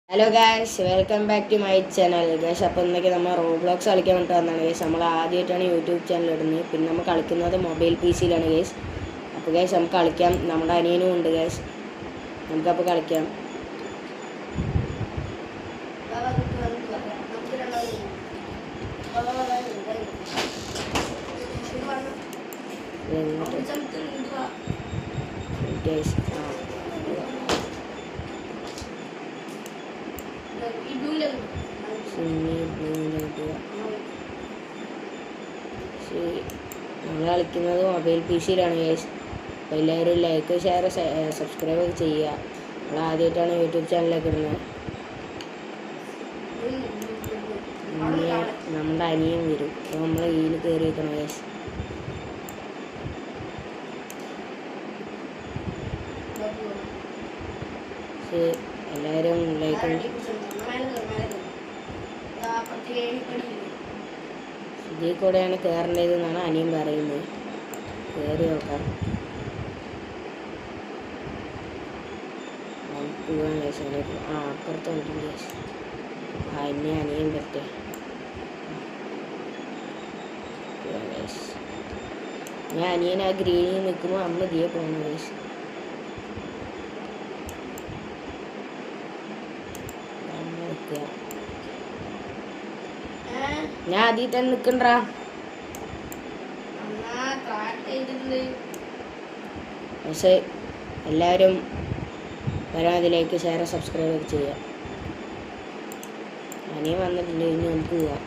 Hello guys, welcome back to my channel guys. അപ്പോൾ ഇന്നൊക്കെ നമ്മൾ റോബ്ലോക്സ് കളിക്കാൻ വേണ്ടി വന്നതാണ് ഗായ്സ്. നമ്മൾ ആദ്യമായിട്ടാണ് യൂട്യൂബ് ചാനൽ ഇടുന്നത്. പിന്നെ നമ്മൾ കളിക്കുന്നത് മൊബൈൽ PC യിലാണ് ഗായ്സ്. അപ്പോൾ ഗായ്സ് നമുക്ക് കളിക്കാം. നമ്മുടെ അനിയനും ഉണ്ട് ഗായ്സ്. നമുക്കപ്പോൾ കളിക്കാം. ഗായ്സ് നമ്മൾ കളിക്കുന്നത് മൊബൈൽ PC യിലാണ് ഗൈസ്. അപ്പോൾ എല്ലാവരും ലൈക്ക്, ഷെയർ, സബ്സ്ക്രൈബ് ഒക്കെ ചെയ്യുക. നമ്മൾ ആദ്യമായിട്ടാണ് യൂട്യൂബ് ചാനലൊക്കെ ഇടുന്നത്. നമ്മുടെ അനിയൻ വരും. അപ്പോൾ നമ്മൾ ഇതിൽ കയറി വെക്കണം ഗൈസ്. എല്ലാവരും ലൈക്ക് ഇതിൽ കൂടെയാണ് കയറേണ്ടതെന്നാണ് അനിയൻ പറയുന്നത്. കയറി നോക്കാം. പോകാൻ കേസാണ്. അപ്പുറത്ത് വന്നിട്ടുണ്ട് കേസ്. എന്നെ അനിയൻ പറ്റേ ഞാൻ അനിയൻ ആ ഗ്രീനിൽ നിൽക്കുമ്പോൾ അമ്മ ഇതിയെ പോകണം കേസ്. ഞാൻ ആദ്യം തന്നെ നിൽക്കണ്ടാ. പക്ഷേ എല്ലാവരും വരാതിലേക്ക് ഷെയർ, സബ്സ്ക്രൈബ് ഒക്കെ ചെയ്യുക. അനിയൻ വന്നിട്ടുണ്ട്. ഇനി നമുക്ക് പോവാം.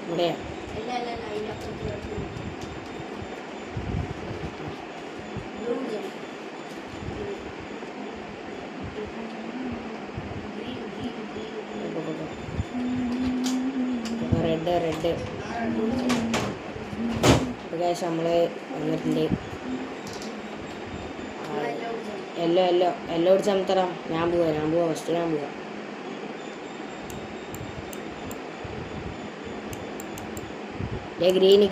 ഇവിടെയാ റെഡ് ഗായ്സ്. നമ്മൾ വന്നിട്ടുണ്ട്. എല്ലോ അടിച്ച് അമർത്തറാം. ഞാൻ പോവാ ഫസ്റ്റ്. ഞാൻ പോവാം. ഗ്രീന്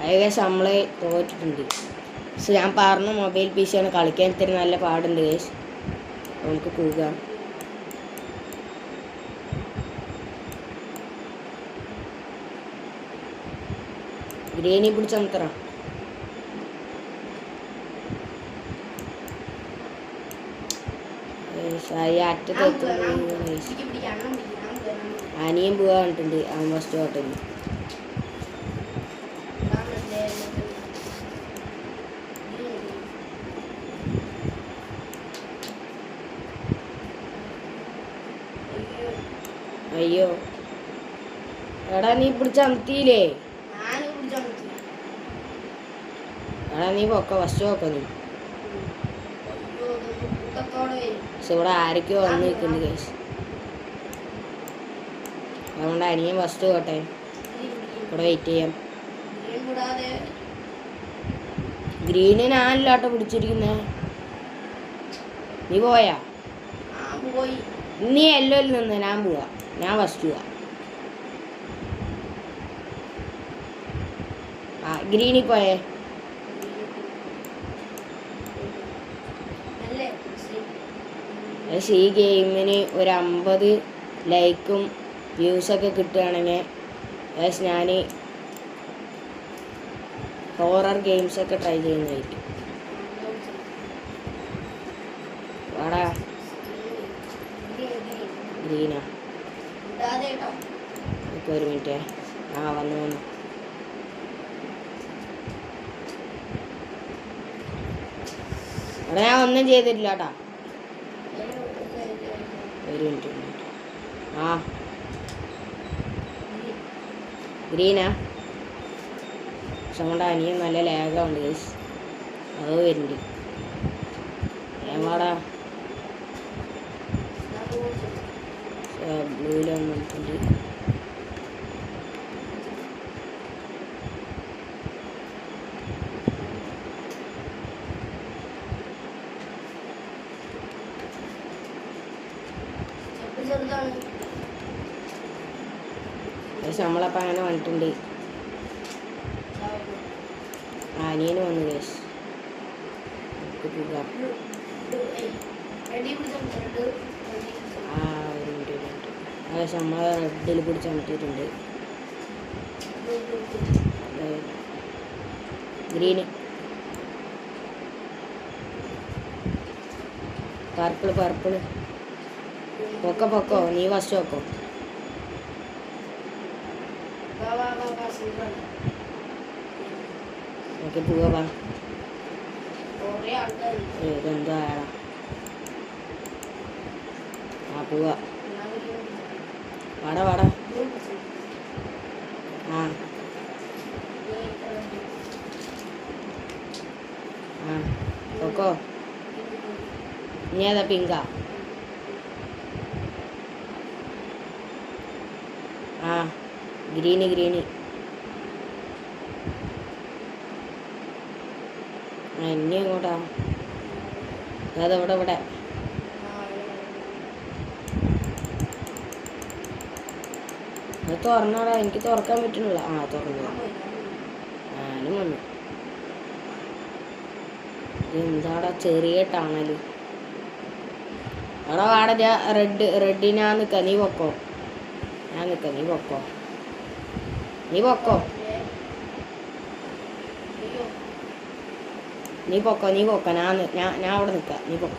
അത് ഗൈസ് നമ്മൾ തോറ്റിട്ടുണ്ട്. പക്ഷെ ഞാൻ പറഞ്ഞു മൊബൈൽ PC ആണ്, കളിക്കാൻ ഇത്തിരി നല്ല പാടുണ്ട് ഗൈസ്. നമുക്ക് പോകാം. ഗ്രീനി പിടിച്ച് അമർത്തറ. അറ്റത്ത് അനിയൻ പോകാൻ പറഞ്ഞിട്ടുണ്ട്. അവൻ ഫസ്റ്റ് ഹോട്ടലിൽ. അയ്യോ എടാ, നീ പിടിച്ച അമർത്തിയില്ലേ? എടാ നീ ഫസ്റ്റ് പോക്ക നീ. പക്ഷെ ഇവിടെ ആരൊക്കെയോ വന്ന് നിൽക്കുന്നുണ്ട് കേസ്. അതുകൊണ്ട് അനിയൻ ഫസ്റ്റ് പോട്ടെ. ഇവിടെ വെയിറ്റ് ചെയ്യാം. ഗ്രീന് ഞാനല്ലാട്ടോ പിടിച്ചിരിക്കുന്നേ. നീ പോയാ? നീ എല്ലോയിൽ നിന്ന്. ഞാൻ പോവാ. ഞാൻ ഫസ്റ്റ് പോവാ. ഗ്രീനിൽ പോയേ. പക്ഷേ ഈ ഗെയിമിന് ഒരു 50 ലൈക്കും വ്യൂസൊക്കെ കിട്ടുകയാണെങ്കിൽ ഞാൻ ഹൊറർ ഗെയിംസൊക്കെ ട്രൈ ചെയ്യുന്നതായിരിക്കും. വാടാ ഗ്രീനാ. ഒരു മിനിറ്റ്. വന്നു. അവിടെ ഞാൻ ഒന്നും ചെയ്തിട്ടില്ല കേട്ടാ. ഒരു മിനിറ്റ്. ഗ്രീനാ. പക്ഷെ നമ്മുടെ അനിയൻ നല്ല ലാഗുണ്ട് ഗൈസ്. അതോ വരുന്നുണ്ട്. വാടാ. ബ്ലൂയിലൊന്നും വന്നിട്ടുണ്ട്. നമ്മളപ്പോൾ അങ്ങനെ വന്നിട്ടുണ്ട്. അനിയന് വന്നു ഗൈസ്. പോകാം. നമ്മൾ റെഡിൽ പിടിച്ച് അമർത്തിയിട്ടുണ്ട്. Green, purple. പൊക്കോ നീ ഫസ്റ്റ് വെക്കോ. ഓക്കെ പോവാ. ഇതെന്താ പോവാ. വാടാ. പൊക്കോ. ഇനി ഏതാ പിങ്കാ? ഗ്രീന്. ഇനി എങ്ങോട്ടാ? ഇവിടെ. അത് തുറന്നാടാ, എനിക്ക് തുറക്കാൻ പറ്റണില്ല. തുറന്നു. ഞാനും വന്നു. എന്താടാ ചെറിയ ടണല്. അവിടെ വാട റെഡ് ഞാൻ നിൽക്കാം. നീ പൊക്കോ. നീ പൊക്കോ. ഞാൻ അവിടെ നിൽക്കാം. നീ പൊക്കോ.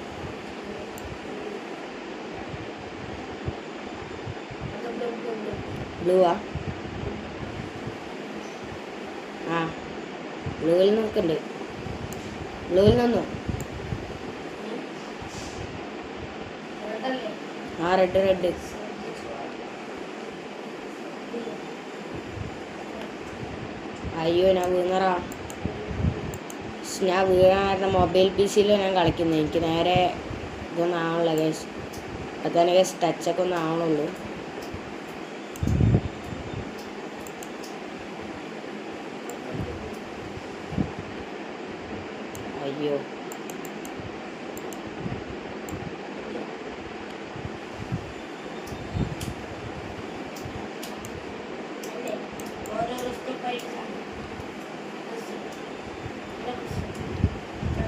ബ്ലൂവാ? ബ്ലൂവിൽ നിൽക്കുന്നുണ്ട്. ബ്ലൂവിൽ നിന്നു. റെഡ്. അയ്യോ ഞാൻ വീണറാ. ഞാൻ വീഴാൻ കാരണം മൊബൈൽ PC-യിലാണ് ഞാൻ കളിക്കുന്നത്. എനിക്ക് നേരെ ഇതൊന്നും ആവണില്ല ഗൈസ്. അപ്പം തന്നെ ഗൈസ് ടച്ചൊക്കെ ഒന്നും ആവണുള്ളൂ. അയ്യോ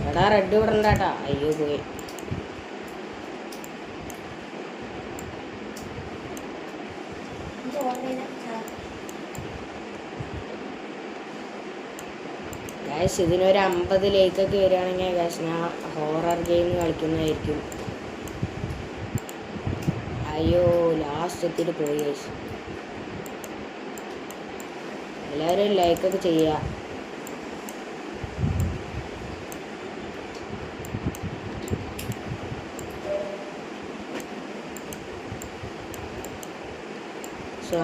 എടാ റെഡ് വിടണ്ടാട്ടാ. അയ്യോ പോയി. ഗൈസ് ഇതിനൊരു 50 ലൈക്കൊക്കെ വരികയാണെങ്കിൽ ഗൈസ് ഞാൻ ഹൊറർ ഗെയിം കളിക്കുന്നതായിരിക്കും. അയ്യോ ലാസ്റ്റ് എത്തിയിട്ട് പോയി ഗൈസ്. എല്ലാവരും ലൈക്കൊക്കെ ചെയ്യുക.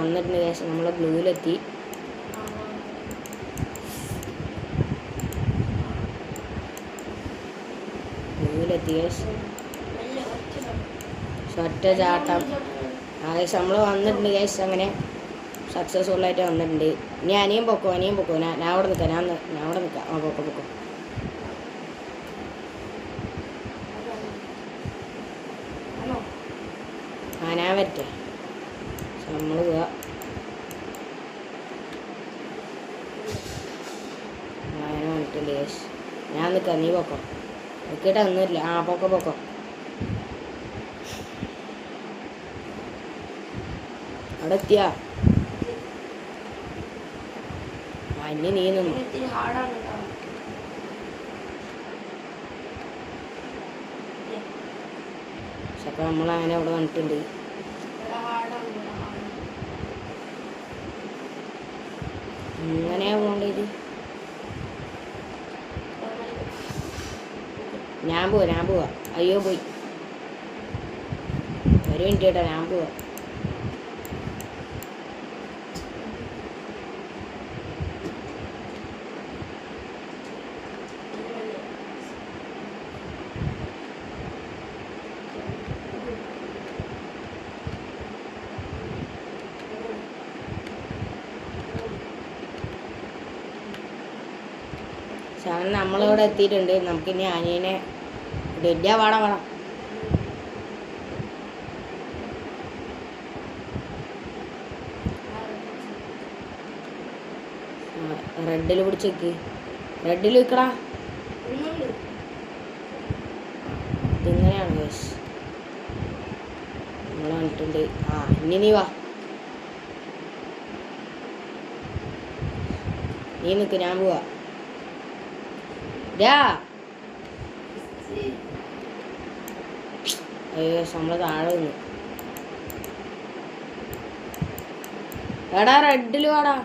വന്നിട്ടുണ്ട് ഗൈസ്. നമ്മൾ ബ്ലൂവിലെത്തി. ഗൈസ് ഒറ്റ ചാട്ടം. ഗൈസ് നമ്മൾ വന്നിട്ടുണ്ട് ഗൈസ്. അങ്ങനെ സക്സസ്ഫുള്ളായിട്ട് വന്നിട്ടുണ്ട്. ഇനി അനിയും പൊക്കോ. ഞാൻ അവിടെ നിൽക്കാം. ഞാൻ അവിടെ നിൽക്കാം. പൊക്കോ. ഞാൻ വരട്ടെ. നമ്മൾ പോവാ. അങ്ങനെ വന്നിട്ടുണ്ട് ഗൈസ്. ഞാൻ നിൽക്കാം. നീ പൊക്കോ. നിൽക്കട്ടെ ഒന്നുമില്ല. പൊക്കോ. അവിടെ എത്തിയാ? ഇനി നീ നിന്നു. പക്ഷെ നമ്മളങ്ങനെ അവിടെ വന്നിട്ടുണ്ട്. ഇങ്ങനെയാ പോകേണ്ടത്. ഞാൻ പോവാ. അയ്യോ പോയി. ഒരു മിനിറ്റ് കേട്ടോ. ഞാൻ പോവാ. നമ്മളിവിടെ എത്തിയിട്ടുണ്ട്. നമുക്കിനി അനിയനെ വാടാ. റെഡിൽ പിടിച്ചേക്ക്. റെഡിൽ നിൽക്കടാ. ഇതിങ്ങനെയാണ് ഗൈസ്. നമ്മൾ കണ്ടിട്ടുണ്ട്. ഇനി നീ വാ. നീ നിൽക്ക്, ഞാൻ പോവാ. അയ്യോ നമ്മള് താഴെ നിന്ന്. എടാ റെഡില് വാടാ.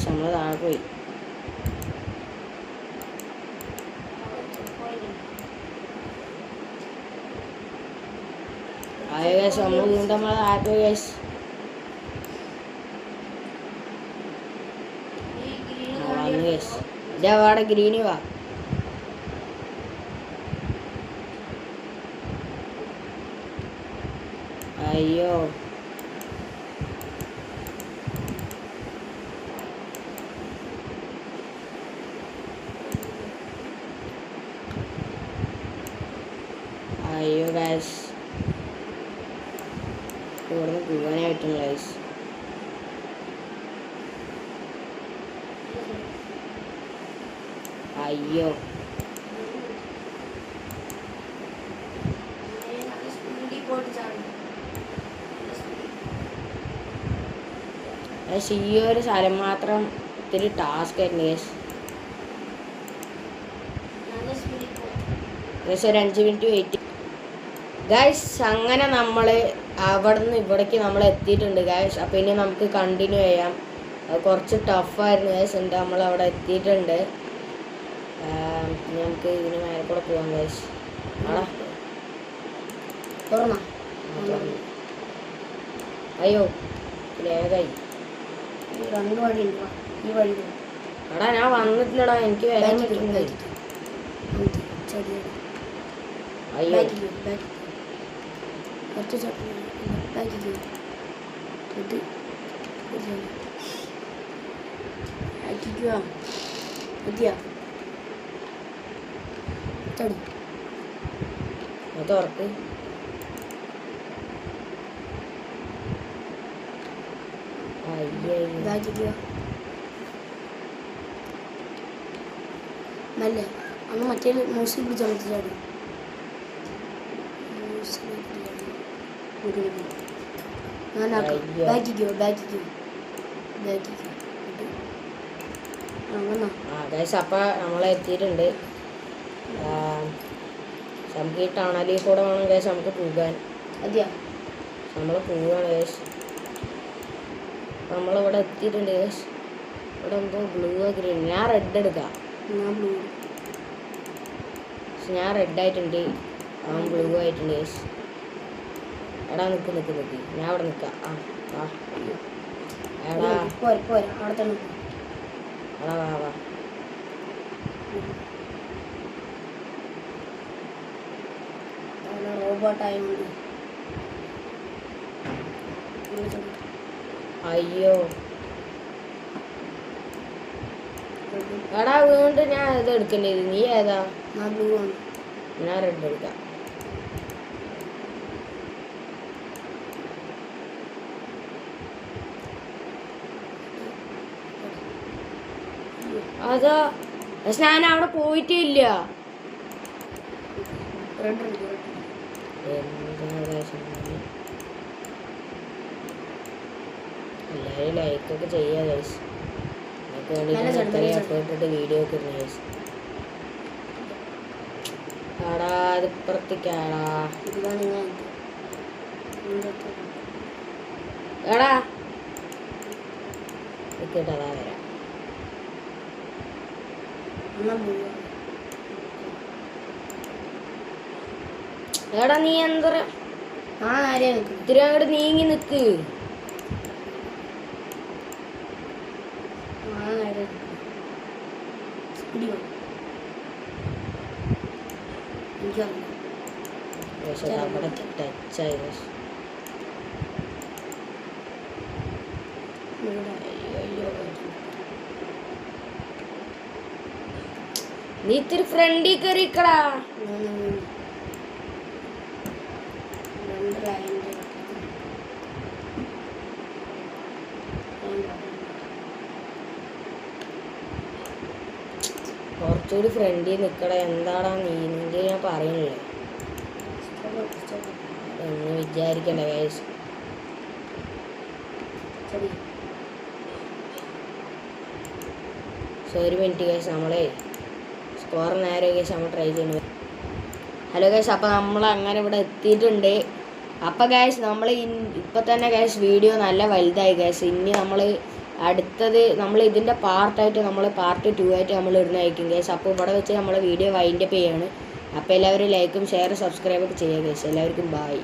നമ്മള് താഴെ പോയി. നമ്മൾ വീണ്ടും നമ്മളെ താഴെ പോയി ഗൈസ്. വാട ഗ്രീനി വാ. അയ്യോ അയ്യോ ഗൈസ്, ഇവിടുന്ന് പോകാനായിട്ടുള്ള ഗൈസ്. അയ്യോ ഈ ഒരു സ്ഥലം മാത്രം ഇത്തിരി ടാസ്ക് ആയിരുന്നു ഗൈസ്. ഒരു 5 മിനിറ്റ് വെയിറ്റ് ഗൈസ്. അങ്ങനെ നമ്മൾ അവിടെ നിന്ന് ഇവിടേക്ക് നമ്മൾ എത്തിയിട്ടുണ്ട് ഗൈസ്. അപ്പം ഇനി നമുക്ക് കണ്ടിന്യൂ ചെയ്യാം. കുറച്ച് ടഫായിരുന്നു ഗൈസ്. എന്താ നമ്മൾ അവിടെ എത്തിയിട്ടുണ്ട്. നമുക്ക് ഇതിന് മേലെ കൂടെ പോവാം ഗൈസ്. അയ്യോ ലേഖായി. എടാ ഞാൻ വന്നിട്ടില്ലടാ, എനിക്ക് വരാൻ പറ്റുന്നുണ്ട്. അയ്യോ തുറക്ക്. നല്ല അന്ന് മറ്റേ മ്യൂസിക് പിടിച്ചാൽ മതി. അപ്പൊ നമ്മളെ എത്തിയിട്ടുണ്ട്. നമുക്ക് ഈ ടണലിൽ കൂടെ വേണം കേസ് നമുക്ക് പോകാൻ. നമ്മള് പോവാണ് കേസ്. നമ്മളിവിടെ എത്തിയിട്ടുണ്ട് കേസ്. ഇവിടെ എന്തോ ബ്ലൂ ഗ്രീൻ. ഞാൻ റെഡ് എടുക്കാം. ഞാൻ റെഡ് ആയിട്ടുണ്ട്, അവൻ ബ്ലൂ ആയിട്ടുണ്ട് കേസ്. എടാ നിക്ക് ഞാൻ അവിടെ നിൽക്കാം. എടാ വാ. അയ്യോ എടാ വീണ്ടും ഞാൻ ഇത് എടുക്കേണ്ടത്. നീ ഏതാ? ഞാൻ റെഡ് എടുക്കാം. അതാ പക്ഷെ ഞാൻ അവിടെ പോയിട്ടില്ല. എല്ലാവരും ലൈക്കൊക്കെ ചെയ്യാ ഗൈസ്. എഫേർട്ടിട്ട് വീഡിയോ ഒക്കെ ഇടുന്ന ഗൈസ്. ആടാ അത് ഇപ്പുറത്തേക്കാടാ. എടാ കേട്ടാ വരാം. എടാ നീ എന്താ ഇത്തിരി അങ്ങോട്ട് നീങ്ങി നിക്ക്. അവിടെ ടച്ചായി. നീ ഇത്തിരി ഫ്രണ്ടിൽ കയറിക്കടാ. കുറച്ചുകൂടി ഫ്രണ്ടിൽ നിൽക്കട. എന്താടാ നീ നിൻ്റെ ഞാൻ പറയുന്നില്ലേ എന്ന് വിചാരിക്കണ്ട ഗൈസ്. സോ ഒരു മിനിറ്റ് ഗൈസ്, നമ്മളെ സ്കോർ നേരെ ഗൈസ് നമ്മൾ ട്രൈ ചെയ്യുന്നത്. ഹലോ ഗൈസ്, അപ്പോൾ നമ്മൾ അങ്ങനെ ഇവിടെ എത്തിയിട്ടുണ്ട്. അപ്പോൾ ഗൈസ് നമ്മൾ ഇപ്പം തന്നെ ഗൈസ് വീഡിയോ നല്ല വലുതായി ഗൈസ്. ഇനി നമ്മൾ അടുത്തത് നമ്മൾ ഇതിൻ്റെ പാർട്ടായിട്ട് നമ്മൾ പാർട്ട് 2 ആയിട്ട് നമ്മൾ ഇടുന്നതായിരിക്കും ഗൈസ്. അപ്പോൾ ഇവിടെ വെച്ച് നമ്മൾ വീഡിയോ വൈൻഡപ്പ് ചെയ്യാണ്. അപ്പോൾ എല്ലാവരും ലൈക്കും ഷെയറും സബ്സ്ക്രൈബൊക്കെ ചെയ്യുക ഗൈസ്. എല്ലാവർക്കും ബൈ.